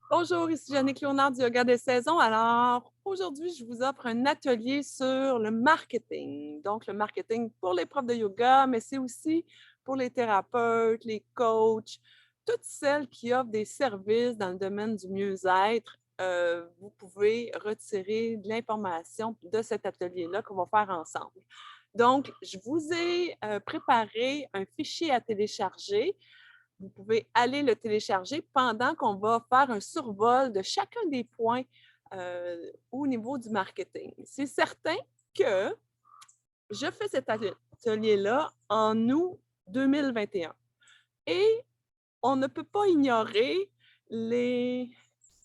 Bonjour, ici Jannick Léonard du Yoga des Saisons. Alors, aujourd'hui, je vous offre un atelier sur le marketing. Donc, le marketing pour les profs de yoga, mais c'est aussi pour les thérapeutes, les coachs, toutes celles qui offrent des services dans le domaine du mieux-être. Vous pouvez retirer de l'information de cet atelier-là qu'on va faire ensemble. Donc, je vous ai préparé un fichier à télécharger. Vous pouvez aller le télécharger pendant qu'on va faire un survol de chacun des points au niveau du marketing. C'est certain que je fais cet atelier-là en août 2021 et on ne peut pas ignorer les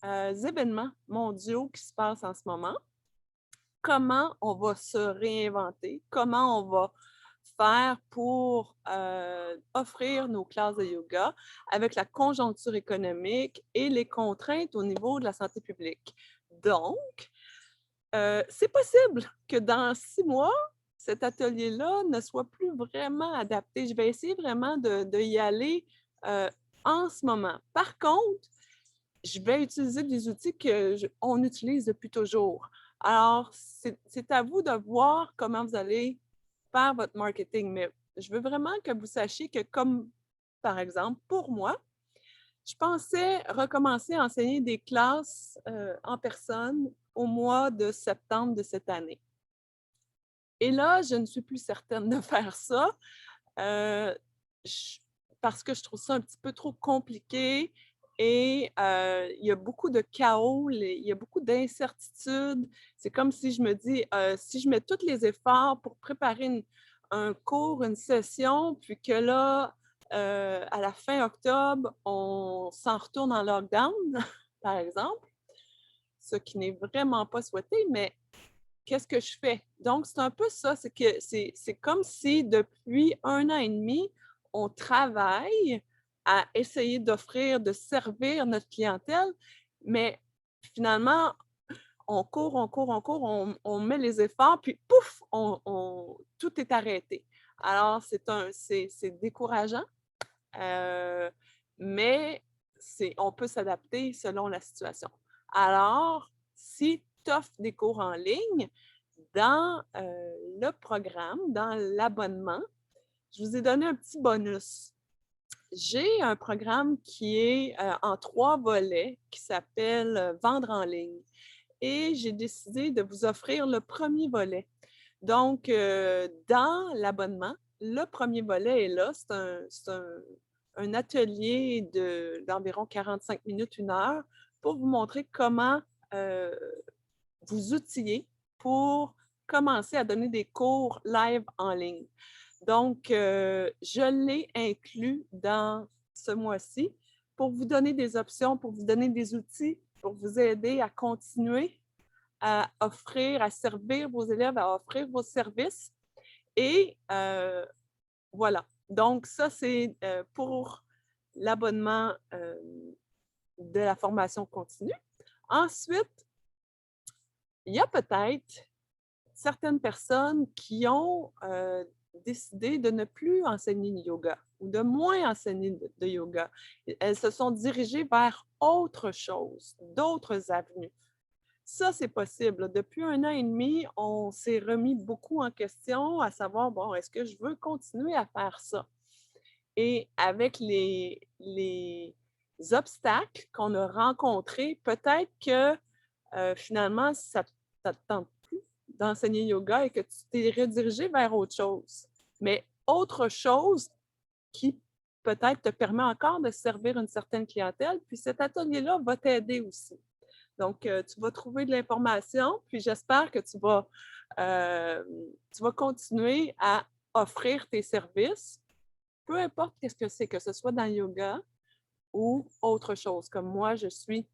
événements mondiaux qui se passent en ce moment. Comment on va se réinventer, comment on va faire pour offrir nos classes de yoga avec la conjoncture économique et les contraintes au niveau de la santé publique. Donc, c'est possible que dans 6 mois, cet atelier-là ne soit plus vraiment adapté. Je vais essayer vraiment de y aller en ce moment. Par contre, je vais utiliser des outils qu'on utilise depuis toujours. Alors, c'est à vous de voir comment vous allez faire votre marketing. Mais je veux vraiment que vous sachiez que, comme par exemple, pour moi, je pensais recommencer à enseigner des classes en personne au mois de septembre de cette année. Et là, je ne suis plus certaine de faire ça euh, je- parce que je trouve ça un petit peu trop compliqué et il y a beaucoup de chaos, il y a beaucoup d'incertitudes. C'est comme si je me dis, si je mets tous les efforts pour préparer un cours, une session, puis que là, à la fin octobre, on s'en retourne en lockdown, par exemple, ce qui n'est vraiment pas souhaité, mais qu'est-ce que je fais? Donc, c'est un peu ça, c'est que c'est comme si depuis 1 an et demi, on travaille à essayer d'offrir, de servir notre clientèle, mais finalement, on court, on court, on court, on met les efforts, puis pouf, tout est arrêté. Alors, c'est décourageant, euh, mais on peut s'adapter selon la situation. Alors, si tu offres des cours en ligne, dans le programme, dans l'abonnement, je vous ai donné un petit bonus. J'ai un programme qui est en 3 volets qui s'appelle Vendre en ligne. Et j'ai décidé de vous offrir le premier volet. Donc, dans l'abonnement, le premier volet est là. C'est un atelier d'environ 45 minutes, 1 heure, pour vous montrer comment euh, vous outiller pour commencer à donner des cours live en ligne. Donc, je l'ai inclus dans ce mois-ci pour vous donner des options, pour vous donner des outils, pour vous aider à continuer à offrir, à servir vos élèves, à offrir vos services. Et voilà. Donc, ça, c'est pour l'abonnement de la formation continue. Ensuite, il y a peut-être certaines personnes qui ont décidé de ne plus enseigner le yoga ou de moins enseigner de yoga. Elles se sont dirigées vers autre chose, d'autres avenues. Ça, c'est possible. Depuis 1 an et demi, on s'est remis beaucoup en question à savoir, bon, est-ce que je veux continuer à faire ça? Et avec les obstacles qu'on a rencontrés, peut-être que finalement, ça ne te tente plus d'enseigner yoga et que tu t'es redirigé vers autre chose. Mais autre chose qui peut-être te permet encore de servir une certaine clientèle, puis cet atelier-là va t'aider aussi. Donc, tu vas trouver de l'information, puis j'espère que euh, tu vas continuer à offrir tes services, peu importe qu'est-ce que c'est, que ce soit dans le yoga ou autre chose. Comme moi, je suis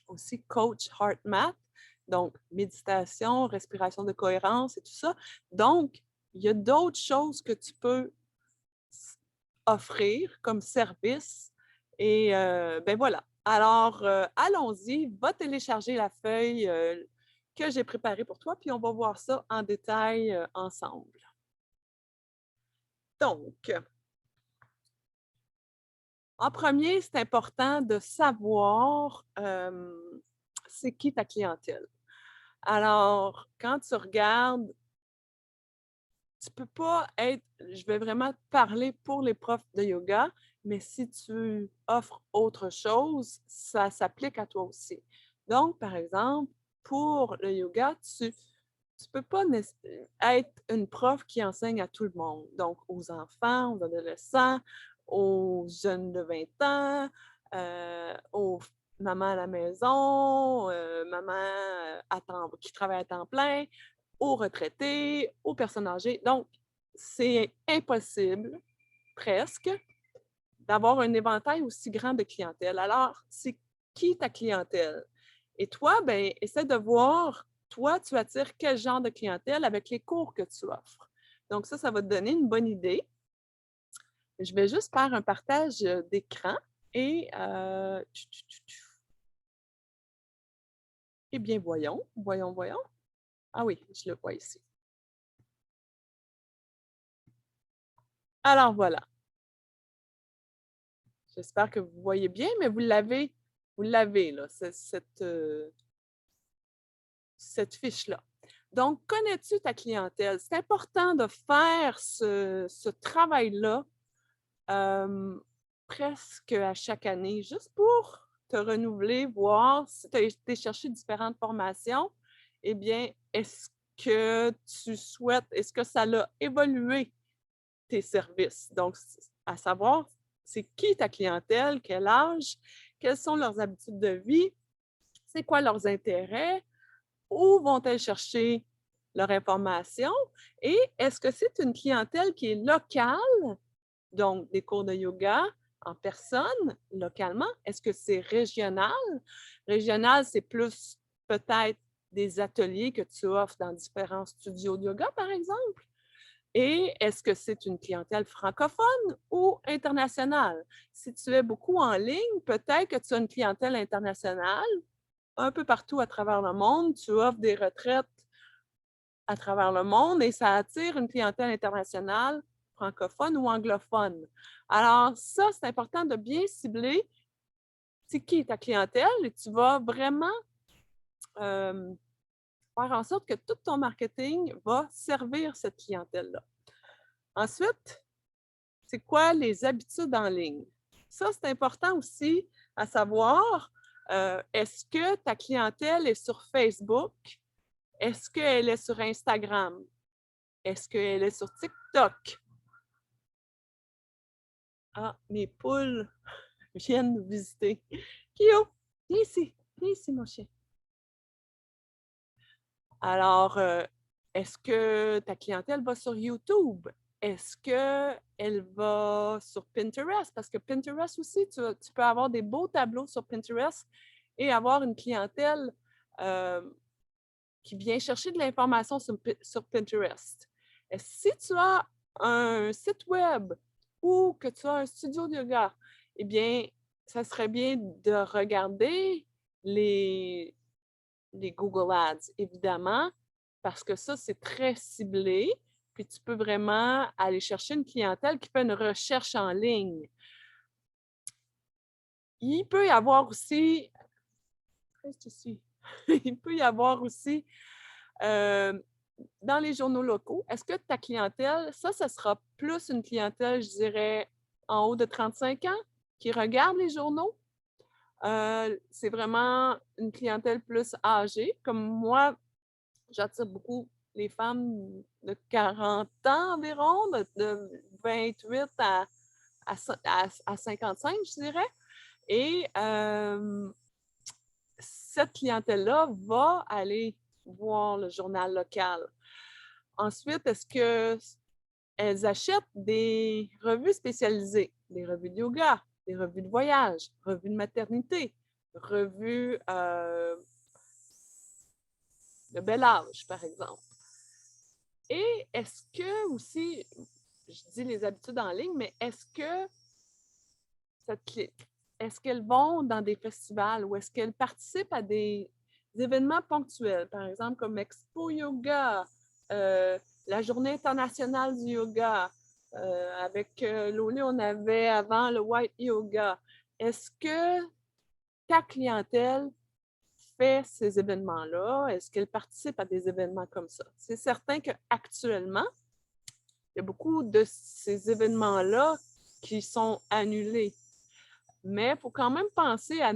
aussi coach Heart Math, donc méditation, respiration de cohérence et tout ça. Donc, il y a d'autres choses que tu peux offrir comme service. Et ben voilà. Alors, allons-y, va télécharger la feuille que j'ai préparée pour toi, puis on va voir ça en détail ensemble. Donc, En premier, c'est important de savoir, c'est qui ta clientèle. Alors, quand tu regardes, tu peux pas être je vais vraiment parler pour les profs de yoga, mais si tu offres autre chose, ça s'applique à toi aussi. Donc, par exemple, pour le yoga, tu peux pas être une prof qui enseigne à tout le monde, donc aux enfants, aux adolescents, aux jeunes de 20 ans, aux mamans à la maison, mamans qui travaillent à temps plein, aux retraités, aux personnes âgées. Donc, c'est impossible, presque, d'avoir un éventail aussi grand de clientèle. Alors, c'est qui ta clientèle? Et toi, ben, essaie de voir, toi, tu attires quel genre de clientèle avec les cours que tu offres. Donc, ça va te donner une bonne idée. Je vais juste faire un partage d'écran et, eh bien, voyons. Ah oui, je le vois ici. Alors voilà, j'espère que vous voyez bien, mais vous l'avez là, cette fiche-là. Donc, connais-tu ta clientèle? C'est important de faire ce travail-là presque à chaque année, juste pour te renouveler, voir si tu as été chercher différentes formations, eh bien, est-ce que tu souhaites, est-ce que ça a évolué tes services? Donc, à savoir, c'est qui ta clientèle, quel âge, quelles sont leurs habitudes de vie, c'est quoi leurs intérêts, où vont-elles chercher leur information et est-ce que c'est une clientèle qui est locale, donc des cours de yoga en personne, localement? Est-ce que c'est régional? Régional, c'est plus peut-être des ateliers que tu offres dans différents studios de yoga, par exemple? Et est-ce que c'est une clientèle francophone ou internationale? Si tu es beaucoup en ligne, peut-être que tu as une clientèle internationale un peu partout à travers le monde. Tu offres des retraites à travers le monde et ça attire une clientèle internationale, francophone ou anglophone. Alors ça, c'est important de bien cibler c'est qui ta clientèle et tu vas vraiment euh, faire en sorte que tout ton marketing va servir cette clientèle-là. Ensuite, c'est quoi les habitudes en ligne? Ça, c'est important aussi à savoir, est-ce que ta clientèle est sur Facebook? Est-ce qu'elle est sur Instagram? Est-ce qu'elle est sur TikTok? Ah, mes poules viennent nous visiter. Kyo, viens ici, mon chien. Alors, est-ce que ta clientèle va sur YouTube? Est-ce qu'elle va sur Pinterest? Parce que Pinterest aussi, tu peux avoir des beaux tableaux sur Pinterest et avoir une clientèle euh, qui vient chercher de l'information sur Pinterest. Si tu as un site web ou que tu as un studio de yoga, eh bien, ça serait bien de regarder les, les Google Ads, évidemment, parce que ça, c'est très ciblé. Puis tu peux vraiment aller chercher une clientèle qui fait une recherche en ligne. Il peut y avoir aussi, il peut y avoir aussi dans les journaux locaux, est-ce que ta clientèle, ça sera plus une clientèle, je dirais, en haut de 35 ans qui regarde les journaux? C'est vraiment une clientèle plus âgée. Comme moi, j'attire beaucoup les femmes de 40 ans environ, de 28 à 55, je dirais. Et cette clientèle-là va aller voir le journal local. Ensuite, est-ce qu'elles achètent des revues spécialisées, des revues de yoga, des revues de voyage, revues de maternité, revues de bel âge, par exemple? Et est-ce que aussi, je dis les habitudes en ligne, mais est-ce qu'elles vont dans des festivals ou est-ce qu'elles participent à des événements ponctuels, par exemple comme Expo Yoga, la Journée internationale du yoga, Avec Lolé, on avait avant le White Yoga. Est-ce que ta clientèle fait ces événements-là? Est-ce qu'elle participe à des événements comme ça? C'est certain qu'actuellement, il y a beaucoup de ces événements-là qui sont annulés. Mais il faut quand même penser à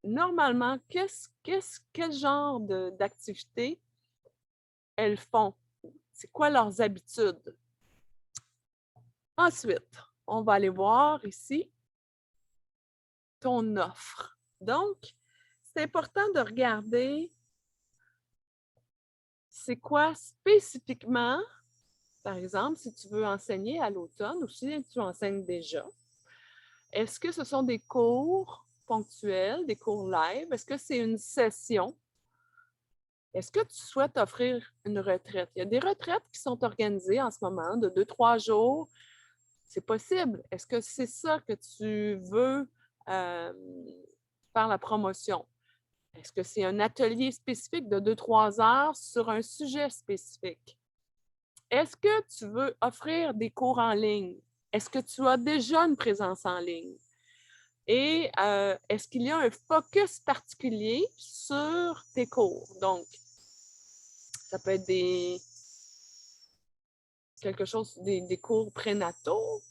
normalement, quel genre d'activité elles font? C'est quoi leurs habitudes? Ensuite, on va aller voir ici ton offre. Donc, c'est important de regarder c'est quoi spécifiquement, par exemple, si tu veux enseigner à l'automne ou si tu enseignes déjà. Est-ce que ce sont des cours ponctuels, des cours live? Est-ce que c'est une session? Est-ce que tu souhaites offrir une retraite? Il y a des retraites qui sont organisées en ce moment de 2, 3 jours. C'est possible. Est-ce que c'est ça que tu veux faire la promotion? Est-ce que c'est un atelier spécifique de 2, 3 heures sur un sujet spécifique? Est-ce que tu veux offrir des cours en ligne? Est-ce que tu as déjà une présence en ligne? Et est-ce qu'il y a un focus particulier sur tes cours? Donc, ça peut être des cours prénataux,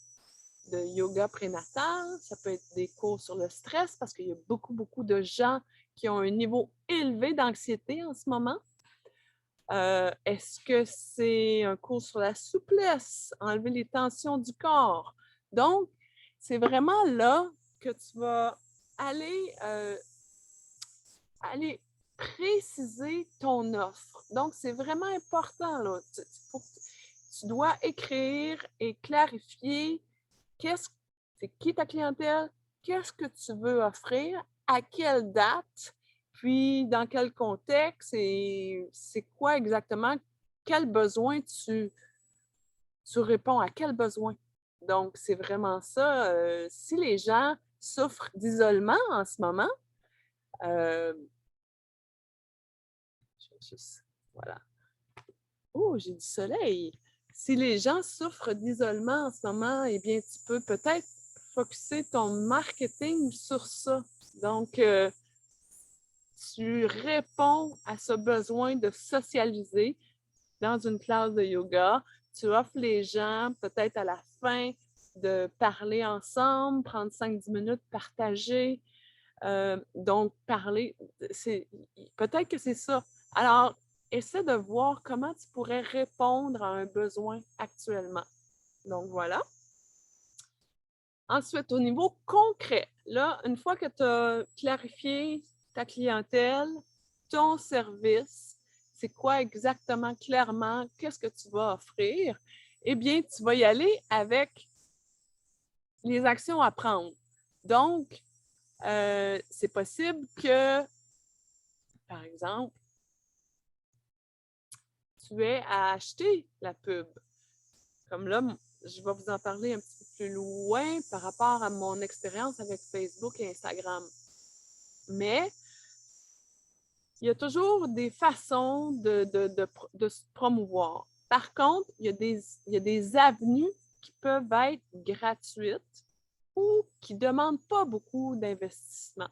de yoga prénatal, ça peut être des cours sur le stress parce qu'il y a beaucoup, beaucoup de gens qui ont un niveau élevé d'anxiété en ce moment. Est-ce que c'est un cours sur la souplesse, enlever les tensions du corps? Donc, c'est vraiment là que tu vas aller, aller préciser ton offre. Donc, c'est vraiment important, là. Tu dois écrire et clarifier qu'est-ce, c'est qui ta clientèle, qu'est-ce que tu veux offrir, à quelle date, puis dans quel contexte et c'est quoi exactement, quel besoin tu réponds à quel besoin. Donc, c'est vraiment ça. Si les gens souffrent d'isolement en ce moment, euh, voilà. Oh, j'ai du soleil. Si les gens souffrent d'isolement en ce moment, eh bien, tu peux peut-être focusser ton marketing sur ça. Donc, tu réponds à ce besoin de socialiser dans une classe de yoga. Tu offres les gens peut-être à la fin de parler ensemble, prendre 5, 10 minutes, partager. Donc, parler, peut-être que c'est ça. Alors, essaie de voir comment tu pourrais répondre à un besoin actuellement. Donc, voilà. Ensuite, au niveau concret, là, une fois que tu as clarifié ta clientèle, ton service, c'est quoi exactement, clairement, qu'est-ce que tu vas offrir, eh bien, tu vas y aller avec les actions à prendre. Donc, c'est possible que, par exemple, tu aies à acheter la pub. Comme là, je vais vous en parler un petit peu plus loin par rapport à mon expérience avec Facebook et Instagram. Mais il y a toujours des façons de se promouvoir. Par contre, il y a des avenues qui peuvent être gratuites ou qui ne demandent pas beaucoup d'investissement.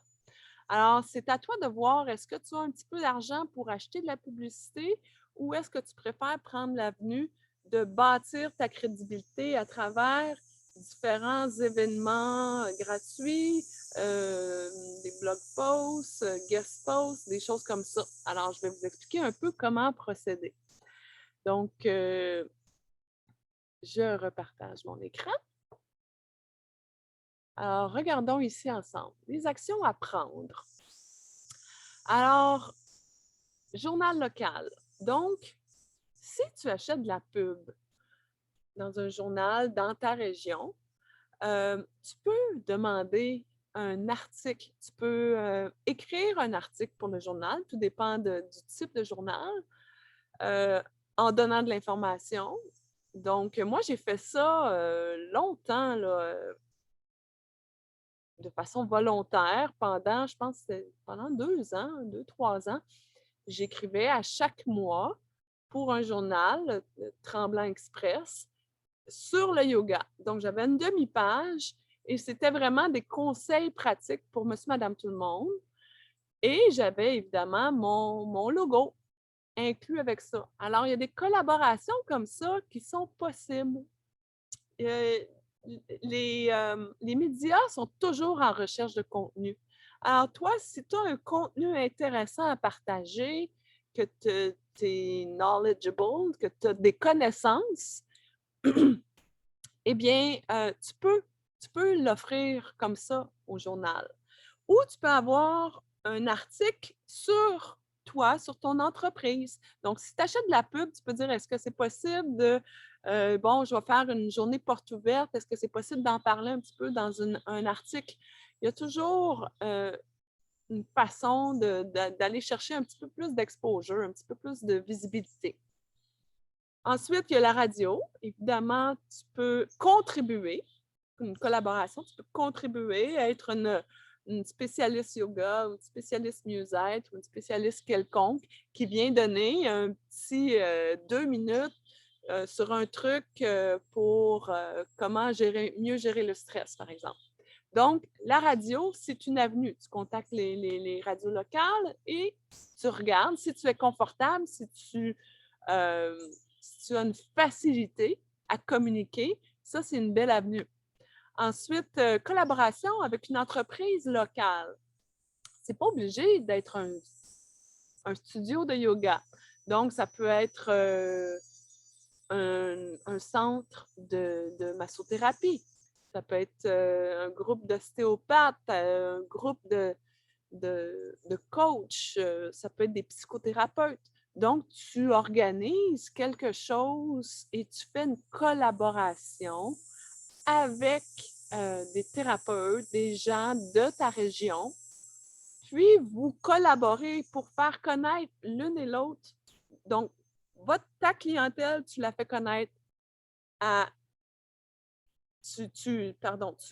Alors, c'est à toi de voir, est-ce que tu as un petit peu d'argent pour acheter de la publicité ou est-ce que tu préfères prendre l'avenue de bâtir ta crédibilité à travers différents événements gratuits, des blog posts, guest posts, des choses comme ça. Alors, je vais vous expliquer un peu comment procéder. Donc, je repartage mon écran. Alors, regardons ici ensemble. Les actions à prendre. Alors, journal local. Donc, si tu achètes de la pub dans un journal dans ta région, tu peux demander un article. Tu peux écrire un article pour le journal, tout dépend du type de journal, en donnant de l'information. Donc, moi, j'ai fait ça longtemps, là, de façon volontaire, pendant, je pense, pendant 2 ans, 2, 3 ans. J'écrivais à chaque mois pour un journal, Tremblant Express, sur le yoga. Donc, j'avais une demi-page et c'était vraiment des conseils pratiques pour monsieur, madame, tout le monde. Et j'avais évidemment mon logo inclus avec ça. Alors, il y a des collaborations comme ça qui sont possibles. Euh, les médias sont toujours en recherche de contenu. Alors, toi, si tu as un contenu intéressant à partager, que tu es knowledgeable, que tu as des connaissances, eh bien, tu peux l'offrir comme ça au journal. Ou tu peux avoir un article sur toi, sur ton entreprise. Donc, si tu achètes de la pub, tu peux dire, est-ce que c'est possible de, bon, je vais faire une journée porte ouverte, est-ce que c'est possible d'en parler un petit peu dans un article? Il y a toujours une façon d'aller chercher un petit peu plus d'exposure, un petit peu plus de visibilité. Ensuite, il y a la radio. Évidemment, tu peux contribuer, une collaboration, tu peux contribuer à être une spécialiste yoga, une spécialiste mieux-être ou une spécialiste quelconque qui vient donner un petit 2 minutes sur un truc pour comment mieux gérer le stress, par exemple. Donc, la radio, c'est une avenue. Tu contactes les radios locales et tu regardes si tu es confortable, euh, si tu as une facilité à communiquer. Ça, c'est une belle avenue. Ensuite, collaboration avec une entreprise locale. C'est pas obligé d'être un studio de yoga. Donc, ça peut être un centre de massothérapie. Ça peut être un groupe d'ostéopathes, un groupe de coachs, ça peut être des psychothérapeutes. Donc, tu organises quelque chose et tu fais une collaboration avec des thérapeutes, des gens de ta région, puis vous collaborez pour faire connaître l'une et l'autre. Donc, ta clientèle, tu la fais connaître à... Tu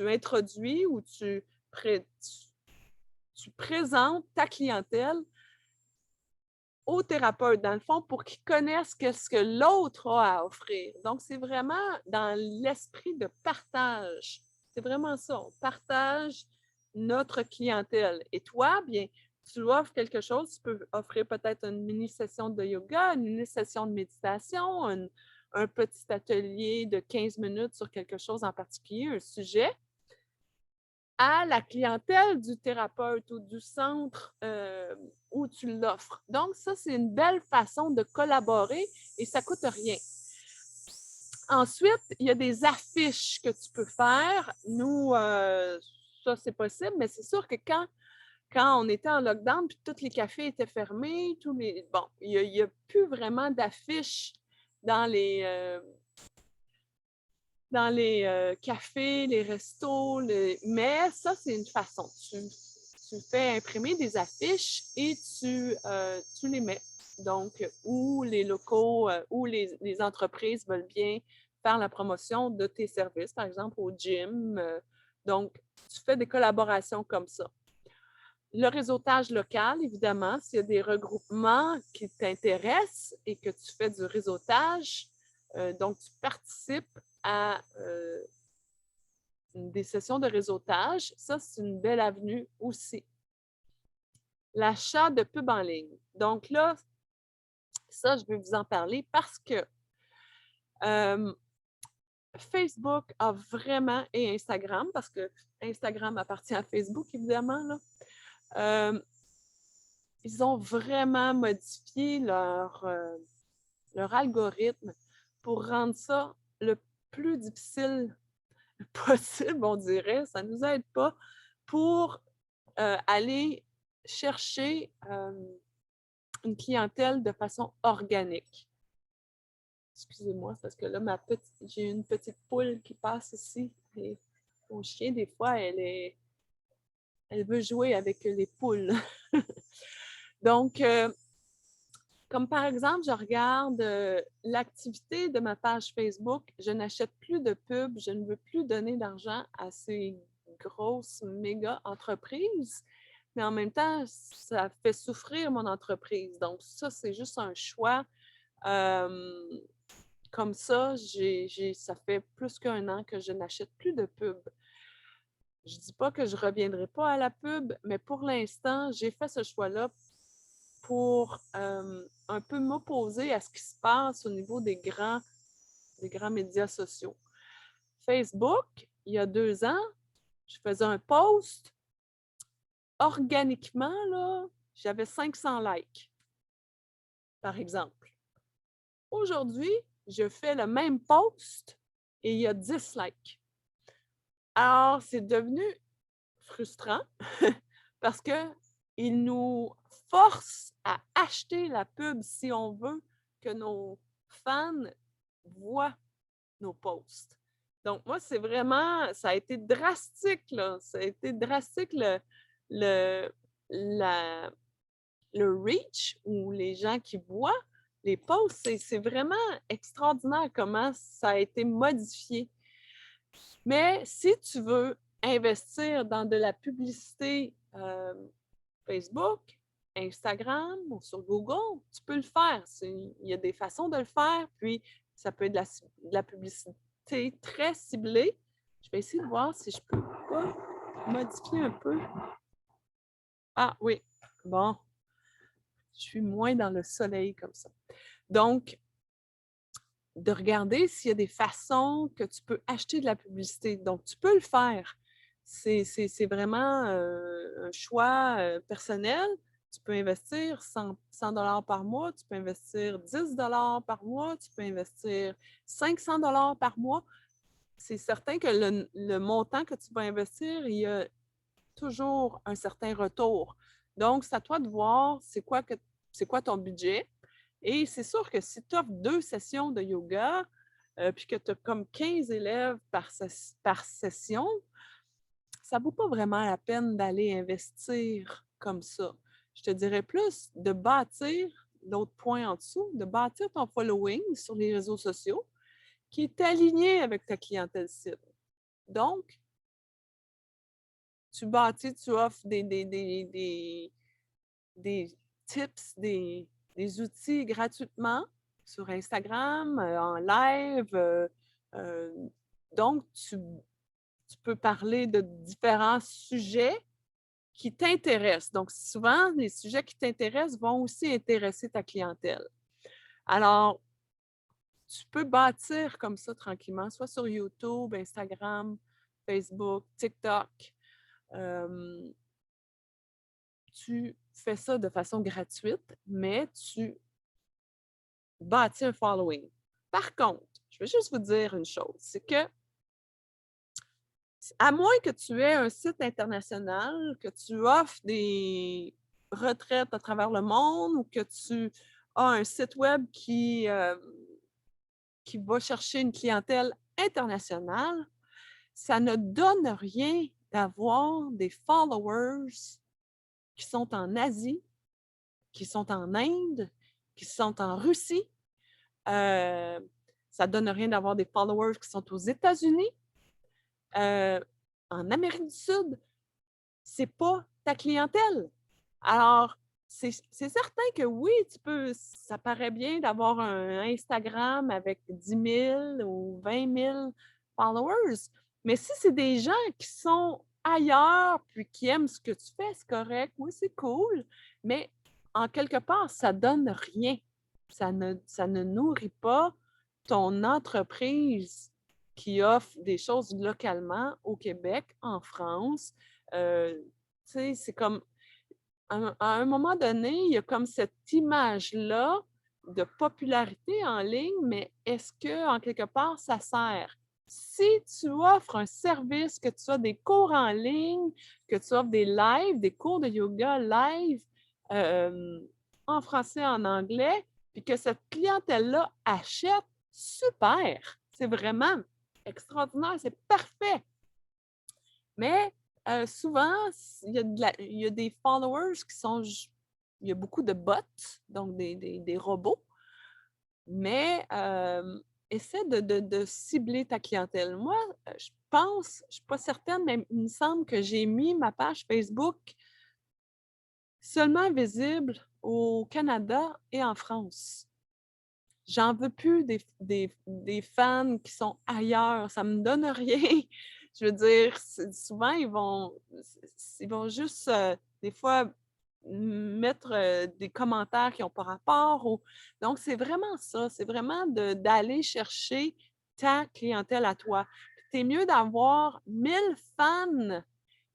introduis ou tu présentes ta clientèle aux thérapeutes, dans le fond, pour qu'ils connaissent ce que l'autre a à offrir. Donc, c'est vraiment dans l'esprit de partage. C'est vraiment ça. On partage notre clientèle. Et toi, bien, tu offres quelque chose. Tu peux offrir peut-être une mini-session de yoga, une mini-session de méditation, un petit atelier de 15 minutes sur quelque chose en particulier, un sujet, à la clientèle du thérapeute ou du centre où tu l'offres. Donc, ça, c'est une belle façon de collaborer et ça ne coûte rien. Ensuite, il y a des affiches que tu peux faire. Nous, ça, c'est possible, mais c'est sûr que quand on était en lockdown puis tous les cafés étaient fermés, bon, il n'y a plus vraiment d'affiches dans les cafés, les restos, mais ça, c'est une façon. Tu fais imprimer des affiches et tu les mets. Donc, où les locaux, où les entreprises veulent bien faire la promotion de tes services, par exemple au gym. Donc, tu fais des collaborations comme ça. Le réseautage local, évidemment, s'il y a des regroupements qui t'intéressent et que tu fais du réseautage, donc tu participes à des sessions de réseautage, ça, c'est une belle avenue aussi. L'achat de pub en ligne. Donc là, ça, je vais vous en parler parce que Facebook a vraiment, et Instagram, parce que Instagram appartient à Facebook, évidemment, là, ils ont vraiment modifié leur algorithme pour rendre ça le plus difficile possible, on dirait. Ça ne nous aide pas pour aller chercher une clientèle de façon organique. Excusez-moi, c'est parce que là, j'ai une petite poule qui passe ici. Et mon chien, des fois, elle veut jouer avec les poules. Donc, comme par exemple, je regarde l'activité de ma page Facebook, je n'achète plus de pubs, je ne veux plus donner d'argent à ces grosses méga entreprises, mais en même temps, ça fait souffrir mon entreprise. Donc, ça, c'est juste un choix comme ça, ça fait plus qu'1 an que je n'achète plus de pub. Je dis pas que je reviendrai pas à la pub, mais pour l'instant, j'ai fait ce choix-là pour, un peu m'opposer à ce qui se passe au niveau des grands médias sociaux. Facebook, il y a 2 ans, je faisais un post, organiquement, là, j'avais 500 likes, par exemple. Aujourd'hui, je fais le même post et il y a 10 likes. Alors, c'est devenu frustrant parce qu'il nous force à acheter la pub si on veut que nos fans voient nos posts. Donc, moi, ça a été drastique, là. Ça a été drastique le, la, le reach ou les gens qui voient les posts. C'est vraiment extraordinaire comment ça a été modifié. Mais si tu veux investir dans de la publicité Facebook, Instagram ou sur Google, tu peux le faire. Il y a des façons de le faire, puis ça peut être de la publicité très ciblée. Je vais essayer de voir si je peux pas modifier un peu. Ah oui, bon, je suis moins dans le soleil comme ça. Donc, de regarder s'il y a des façons que tu peux acheter de la publicité. Donc, tu peux le faire. C'est vraiment un choix personnel. Tu peux investir 100 $ par mois, tu peux investir 10 $ par mois, tu peux investir 500 $ par mois. C'est certain que le montant que tu vas investir, il y a toujours un certain retour. Donc, c'est à toi de voir c'est quoi ton budget. Et c'est sûr que si tu offres 2 sessions de yoga, puis que tu as comme 15 élèves par session, ça ne vaut pas vraiment la peine d'aller investir comme ça. Je te dirais plus de bâtir, l'autre point en dessous, de bâtir ton following sur les réseaux sociaux qui est aligné avec ta clientèle cible. Donc, tu bâtis, tu offres des tips, des outils gratuitement sur Instagram, en live. Euh, donc, tu peux parler de différents sujets qui t'intéressent. Donc, souvent, les sujets qui t'intéressent vont aussi intéresser ta clientèle. Alors, tu peux bâtir comme ça tranquillement, soit sur YouTube, Instagram, Facebook, TikTok. Tu fais ça de façon gratuite, mais tu bâtis un following. Par contre, je vais juste vous dire une chose, c'est que à moins que tu aies un site international, que tu offres des retraites à travers le monde ou que tu as un site web qui va chercher une clientèle internationale, ça ne donne rien d'avoir des followers qui sont en Asie, qui sont en Inde, qui sont en Russie. Ça ne donne rien d'avoir des followers qui sont aux États-Unis, en Amérique du Sud. C'est pas ta clientèle. Alors, c'est certain que oui, ça paraît bien d'avoir un Instagram avec 10 000 ou 20 000 followers, mais si c'est des gens qui sont ailleurs puis qui aiment ce que tu fais, c'est correct, oui, c'est cool, mais en quelque part, ça donne rien. Ça ne nourrit pas ton entreprise qui offre des choses localement au Québec, en France. Tu sais, c'est comme, à un moment donné, il y a comme cette image-là de popularité en ligne, mais est-ce que, en quelque part, ça sert? Si tu offres un service, que tu as des cours en ligne, que tu offres des lives, des cours de yoga live, en français, en anglais, puis que cette clientèle-là achète, super! C'est vraiment extraordinaire, c'est parfait. Mais souvent, il y a des followers qui sont. Il y a beaucoup de bots, donc des robots, mais essaie de cibler ta clientèle. Moi, je pense, je ne suis pas certaine, mais il me semble que j'ai mis ma page Facebook seulement visible au Canada et en France. j'en veux plus des fans qui sont ailleurs, ça me donne rien. Je veux dire, souvent, ils vont juste, des fois, mettre des commentaires qui n'ont pas rapport. Donc, c'est vraiment ça, c'est vraiment d'aller chercher ta clientèle à toi. C'est mieux d'avoir 1000 fans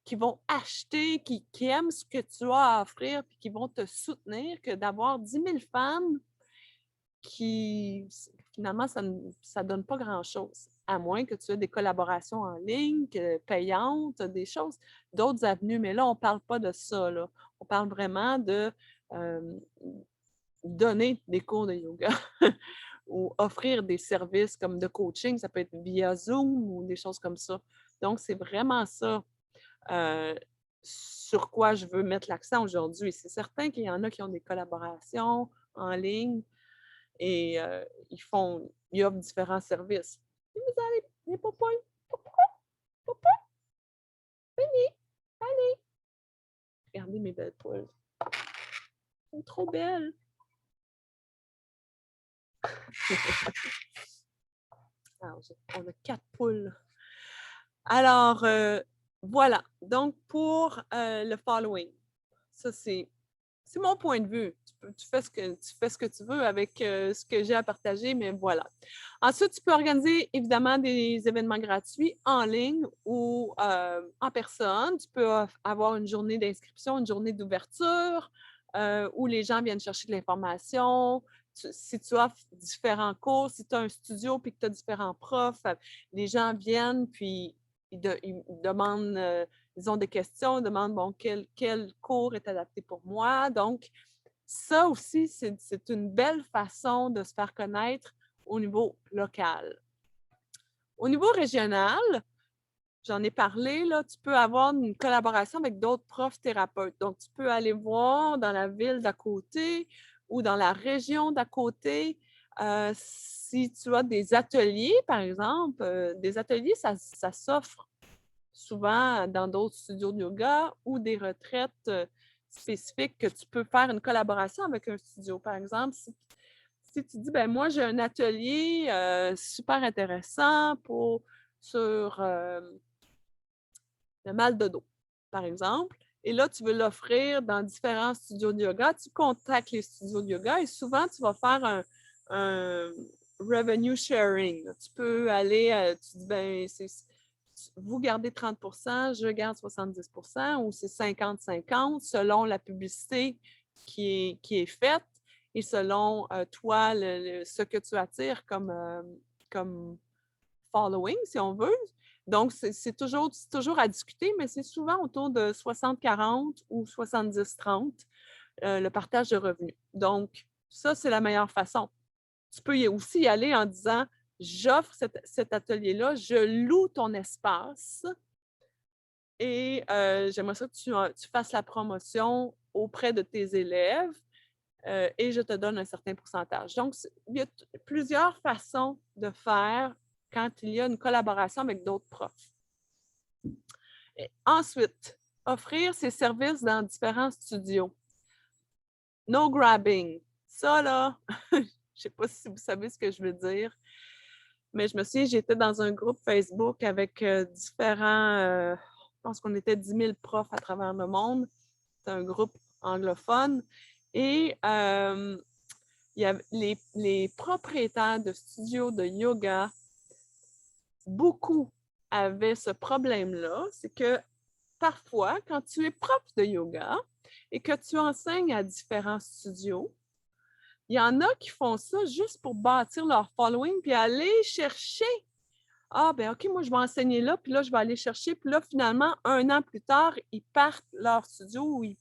qui vont acheter, qui aiment ce que tu as à offrir, puis qui vont te soutenir, que d'avoir 10 000 fans qui, finalement, ça ne donne pas grand-chose, à moins que tu aies des collaborations en ligne, payantes, des choses, d'autres avenues. Mais là, on ne parle pas de ça, là. On parle vraiment de donner des cours de yoga ou offrir des services comme de coaching, ça peut être via Zoom ou des choses comme ça. Donc, c'est vraiment ça sur quoi je veux mettre l'accent aujourd'hui. C'est certain qu'il y en a qui ont des collaborations en ligne et ils offrent différents services. Et vous allez, les popouilles, popou, popou, venez, allez. Regardez mes belles poules. Elles sont trop belles. Alors, on a 4 poules. Alors, voilà. Donc, pour le following, ça, c'est mon point de vue. Tu fais ce que tu veux avec ce que j'ai à partager, mais voilà. Ensuite, tu peux organiser évidemment des événements gratuits en ligne ou en personne. Tu peux avoir une journée d'inscription, une journée d'ouverture où les gens viennent chercher de l'information. Si tu offres différents cours, si tu as un studio puis que tu as différents profs, les gens viennent puis ils demandent ils ont des questions, ils demandent, bon, quel cours est adapté pour moi. Donc, ça aussi, c'est une belle façon de se faire connaître au niveau local. Au niveau régional, j'en ai parlé, là, tu peux avoir une collaboration avec d'autres profs thérapeutes. Donc, tu peux aller voir dans la ville d'à côté ou dans la région d'à côté. Si tu as des ateliers, par exemple, des ateliers, ça s'offre souvent dans d'autres studios de yoga ou des retraites spécifiques que tu peux faire une collaboration avec un studio. Par exemple, si tu dis, ben moi, j'ai un atelier super intéressant sur le mal de dos, par exemple, et là, tu veux l'offrir dans différents studios de yoga, tu contactes les studios de yoga et souvent, tu vas faire un revenue sharing. Tu peux aller, tu dis, ben, vous gardez 30 je garde 70 ou c'est 50-50 selon la publicité qui est faite et selon toi, ce que tu attires comme following, si on veut. Donc, c'est toujours à discuter, mais c'est souvent autour de 60-40 ou 70-30, le partage de revenus. Donc, ça, c'est la meilleure façon. Tu peux aussi y aller en disant, j'offre cet atelier-là, je loue ton espace et j'aimerais ça que tu fasses la promotion auprès de tes élèves et je te donne un certain pourcentage. Donc, il y a plusieurs façons de faire quand il y a une collaboration avec d'autres profs. Et ensuite, offrir ses services dans différents studios. No grabbing. Ça, là, je ne sais pas si vous savez ce que je veux dire, mais je me souviens, j'étais dans un groupe Facebook avec différents, je pense qu'on était 10 000 profs à travers le monde. C'est un groupe anglophone. Et il y a les propriétaires de studios de yoga, beaucoup avaient ce problème-là, c'est que parfois, quand tu es prof de yoga et que tu enseignes à différents studios, il y en a qui font ça juste pour bâtir leur following puis aller chercher. Ah, ben OK, moi, je vais enseigner là, puis là, je vais aller chercher. Puis là, finalement, 1 an plus tard, ils partent leur studio ou ils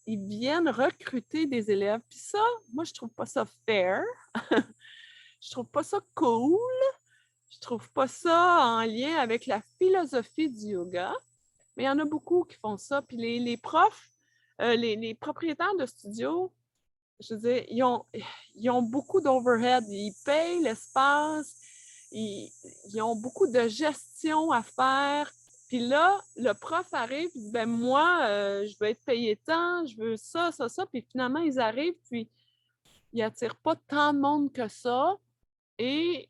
viennent recruter des élèves. Puis ça, moi, je trouve pas ça fair. Je trouve pas ça cool. Je trouve pas ça en lien avec la philosophie du yoga. Mais il y en a beaucoup qui font ça. Puis les profs, les propriétaires de studios, je veux dire, ils ont beaucoup d'overhead. Ils payent l'espace. Ils ont beaucoup de gestion à faire. Puis là, le prof arrive et dit, ben moi, je veux être payé tant, je veux ça, ça, ça. Puis finalement, ils arrivent, puis ils n'attirent pas tant de monde que ça et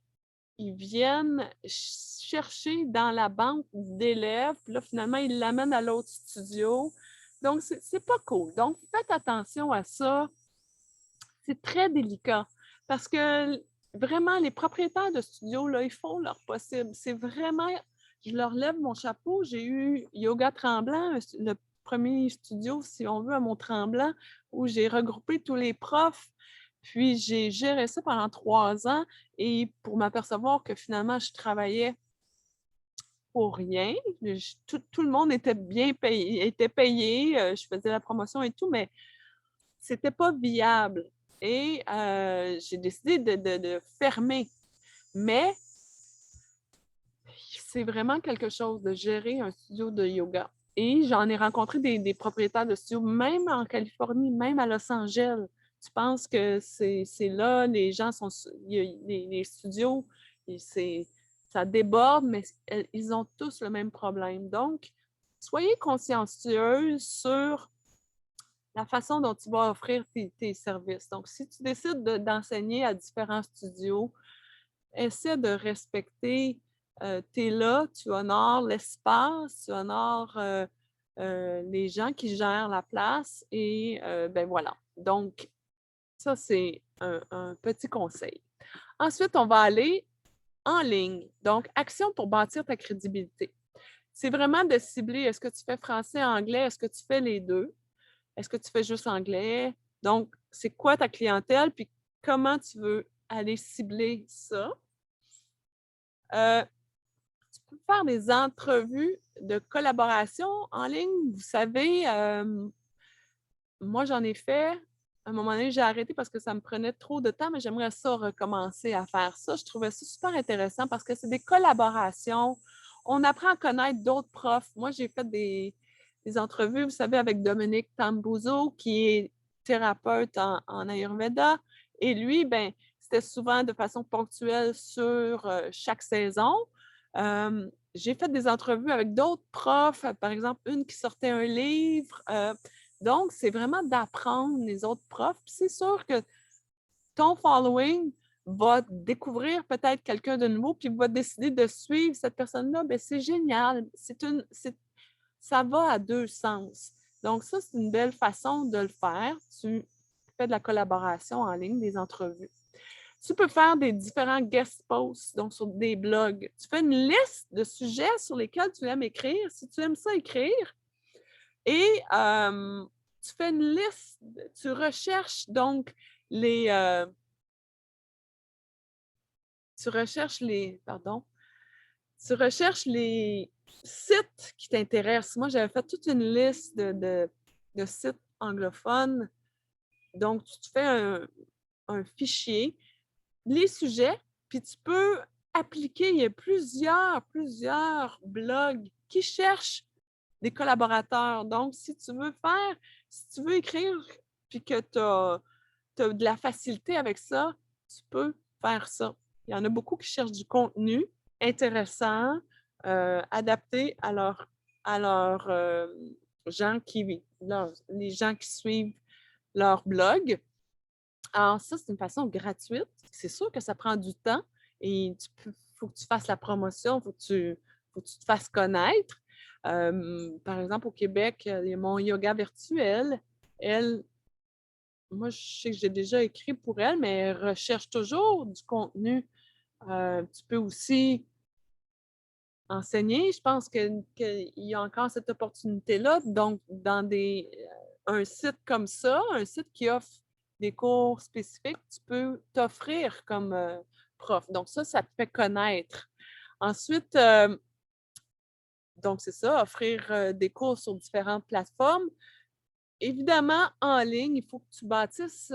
ils viennent chercher dans la banque d'élèves, puis là, finalement, ils l'amènent à l'autre studio. Donc, c'est pas cool. Donc, faites attention à ça. C'est très délicat parce que vraiment, les propriétaires de studios, là, ils font leur possible. C'est vraiment, je leur lève mon chapeau. J'ai eu Yoga Tremblant, le premier studio, si on veut, à Mont-Tremblant, où j'ai regroupé tous les profs. Puis j'ai géré ça pendant 3 ans et pour m'apercevoir que finalement, je travaillais pour rien. Tout le monde était bien payé, était payé, je faisais la promotion et tout, mais c'était pas viable et j'ai décidé de fermer. Mais c'est vraiment quelque chose de gérer un studio de yoga. Et j'en ai rencontré des propriétaires de studios, même en Californie, même à Los Angeles. Tu penses que c'est là, les gens sont... Les studios, ça déborde, mais ils ont tous le même problème. Donc, soyez consciencieuse sur la façon dont tu vas offrir tes services. Donc, si tu décides d'enseigner à différents studios, essaie de respecter, tu es là, tu honores l'espace, tu honores les gens qui gèrent la place et ben voilà. Donc, ça, c'est un petit conseil. Ensuite, on va aller en ligne. Donc, action pour bâtir ta crédibilité. C'est vraiment de cibler, est-ce que tu fais français, anglais, est-ce que tu fais les deux? Est-ce que tu fais juste anglais? Donc, c'est quoi ta clientèle? Puis comment tu veux aller cibler ça? Tu peux faire des entrevues de collaboration en ligne. Vous savez, moi, j'en ai fait. À un moment donné, j'ai arrêté parce que ça me prenait trop de temps, mais j'aimerais ça recommencer à faire ça. Je trouvais ça super intéressant parce que c'est des collaborations. On apprend à connaître d'autres profs. Moi, j'ai fait des entrevues, vous savez, avec Dominique Tambuzo, qui est thérapeute en Ayurveda. Et lui, ben, c'était souvent de façon ponctuelle sur chaque saison. J'ai fait des entrevues avec d'autres profs, par exemple, une qui sortait un livre. Donc, c'est vraiment d'apprendre les autres profs. Puis c'est sûr que ton following va découvrir peut-être quelqu'un de nouveau, puis va décider de suivre cette personne-là. Bien, c'est génial. Ça va à deux sens. Donc, ça, c'est une belle façon de le faire. Tu fais de la collaboration en ligne, des entrevues. Tu peux faire des différents guest posts, donc sur des blogs. Tu fais une liste de sujets sur lesquels tu aimes écrire, si tu aimes ça écrire, et tu fais une liste, tu recherches donc les... tu recherches les... Pardon. Tu recherches les sites qui t'intéressent. Moi, j'avais fait toute une liste de sites anglophones. Donc, tu te fais un fichier, les sujets, puis tu peux appliquer. Il y a plusieurs blogs qui cherchent des collaborateurs. Donc, si tu veux écrire, puis que tu as de la facilité avec ça, tu peux faire ça. Il y en a beaucoup qui cherchent du contenu intéressant, adapté à leurs les gens qui suivent leur blog. Alors, ça, c'est une façon gratuite. C'est sûr que ça prend du temps et il faut que tu fasses la promotion, faut que tu te fasses connaître. Par exemple, au Québec, il y a mon yoga virtuel. Elle, moi, je sais que j'ai déjà écrit pour elle, mais elle recherche toujours du contenu. Tu peux aussi enseigner. Je pense qu'il y a encore cette opportunité-là. Donc, un site comme ça, un site qui offre des cours spécifiques, tu peux t'offrir comme prof. Donc, ça te fait connaître. Ensuite, donc c'est ça, offrir des cours sur différentes plateformes. Évidemment, en ligne, il faut que tu bâtisses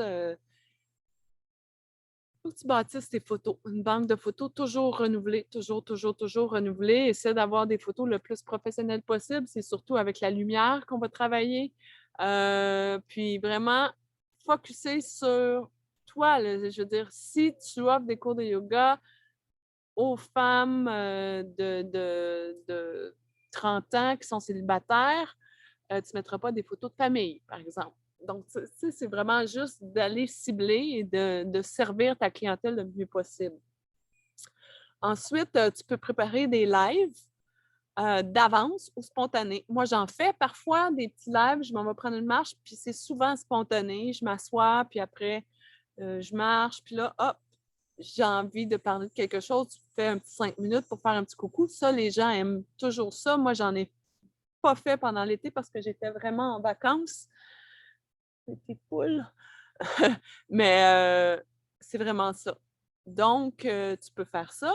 tes photos. Une banque de photos toujours renouvelée, toujours renouvelée. Essaie d'avoir des photos le plus professionnelles possible. C'est surtout avec la lumière qu'on va travailler. Puis vraiment, focusser sur toi. Là. Je veux dire, si tu offres des cours de yoga aux femmes de 30 ans qui sont célibataires, tu ne mettras pas des photos de famille, par exemple. Donc, tu sais, c'est vraiment juste d'aller cibler et de servir ta clientèle le mieux possible. Ensuite, tu peux préparer des lives, d'avance ou spontanés. Moi, j'en fais parfois des petits lives, je m'en vais prendre une marche, puis c'est souvent spontané. Je m'assois, puis après, je marche, puis là, hop, j'ai envie de parler de quelque chose, tu fais un petit 5 minutes pour faire un petit coucou. Ça, les gens aiment toujours ça. Moi, j'en ai pas fait pendant l'été parce que j'étais vraiment en vacances. C'était cool. Mais c'est vraiment ça. Donc, tu peux faire ça.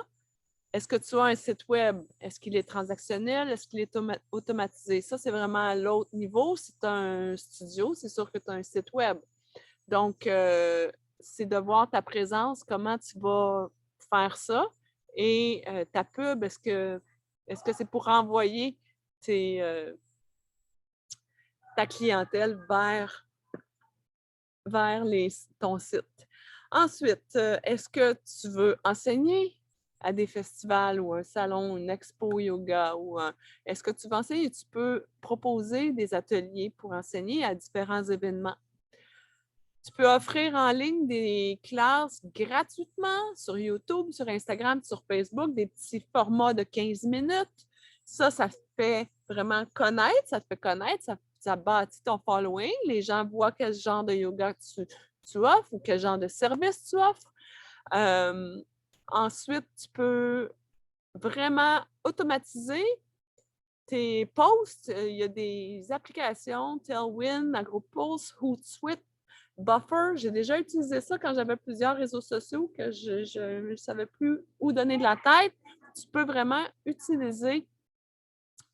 Est-ce que tu as un site web? Est-ce qu'il est transactionnel? Est-ce qu'il est automatisé? Ça, c'est vraiment à l'autre niveau. Si tu as un studio, c'est sûr que tu as un site web. Donc, c'est de voir ta présence, comment tu vas faire ça. Et ta pub, est-ce que c'est pour envoyer ta clientèle vers ton site? Ensuite, est-ce que tu veux enseigner à des festivals ou un salon, une expo yoga est-ce que tu veux enseigner? Tu peux proposer des ateliers pour enseigner à différents événements. Tu peux offrir en ligne des classes gratuitement sur YouTube, sur Instagram, sur Facebook, des petits formats de 15 minutes. Ça fait vraiment connaître, ça te fait connaître, ça bâtit ton following. Les gens voient quel genre de yoga tu offres ou quel genre de service tu offres. Ensuite, tu peux vraiment automatiser tes posts. Il y a des applications, Tailwind, AgroPulse, Hootsuite, Buffer. J'ai déjà utilisé ça quand j'avais plusieurs réseaux sociaux que je ne savais plus où donner de la tête. Tu peux vraiment utiliser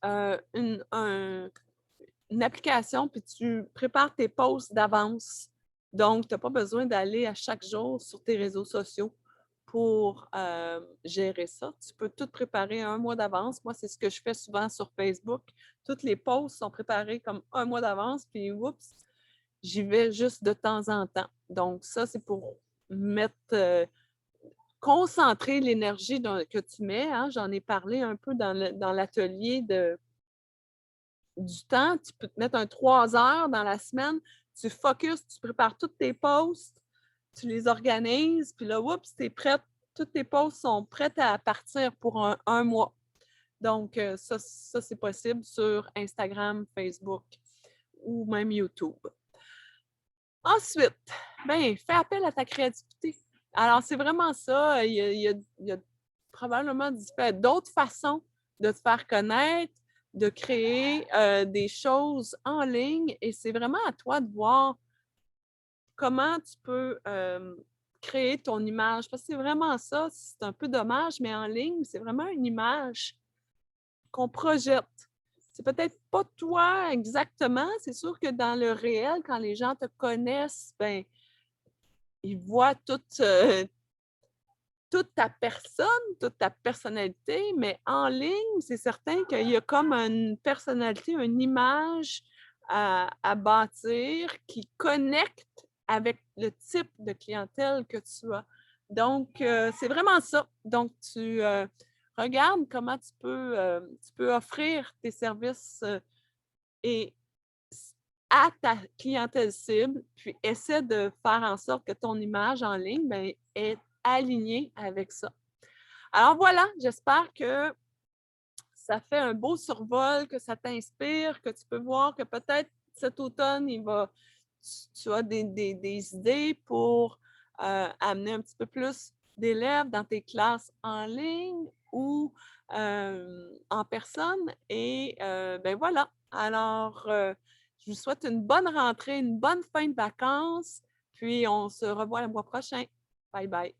une application, puis tu prépares tes posts d'avance. Donc, tu n'as pas besoin d'aller à chaque jour sur tes réseaux sociaux pour gérer ça. Tu peux tout préparer un mois d'avance. Moi, c'est ce que je fais souvent sur Facebook. Toutes les posts sont préparées comme un mois d'avance, puis oups, j'y vais juste de temps en temps. Donc, ça, c'est pour concentrer l'énergie que tu mets. Hein. J'en ai parlé un peu dans l'atelier du temps. Tu peux te mettre 3 heures dans la semaine. Tu focuses, tu prépares tous tes posts, tu les organises, puis là, oups, tu es prête. Toutes tes posts sont prêtes à partir pour un mois. Donc, ça c'est possible sur Instagram, Facebook ou même YouTube. Ensuite, ben, fais appel à ta créativité. Alors, c'est vraiment ça. Il y a probablement d'autres façons de te faire connaître, de créer des choses en ligne. Et c'est vraiment à toi de voir comment tu peux créer ton image. Parce que c'est vraiment ça. C'est un peu dommage, mais en ligne, c'est vraiment une image qu'on projette. C'est peut-être pas toi exactement. C'est sûr que dans le réel, quand les gens te connaissent, ben, ils voient toute ta personne, toute ta personnalité, mais en ligne, c'est certain qu'il y a comme une personnalité, une image à bâtir qui connecte avec le type de clientèle que tu as. Donc, c'est vraiment ça. Donc, tu regardes comment tu peux offrir tes services et à ta clientèle cible, puis essaie de faire en sorte que ton image en ligne ben, est alignée avec ça. Alors voilà, j'espère que ça fait un beau survol, que ça t'inspire, que tu peux voir que peut-être cet automne, tu as des idées pour amener un petit peu plus d'élèves dans tes classes en ligne ou en personne. Et ben voilà. Alors, je vous souhaite une bonne rentrée, une bonne fin de vacances, puis on se revoit le mois prochain. Bye bye.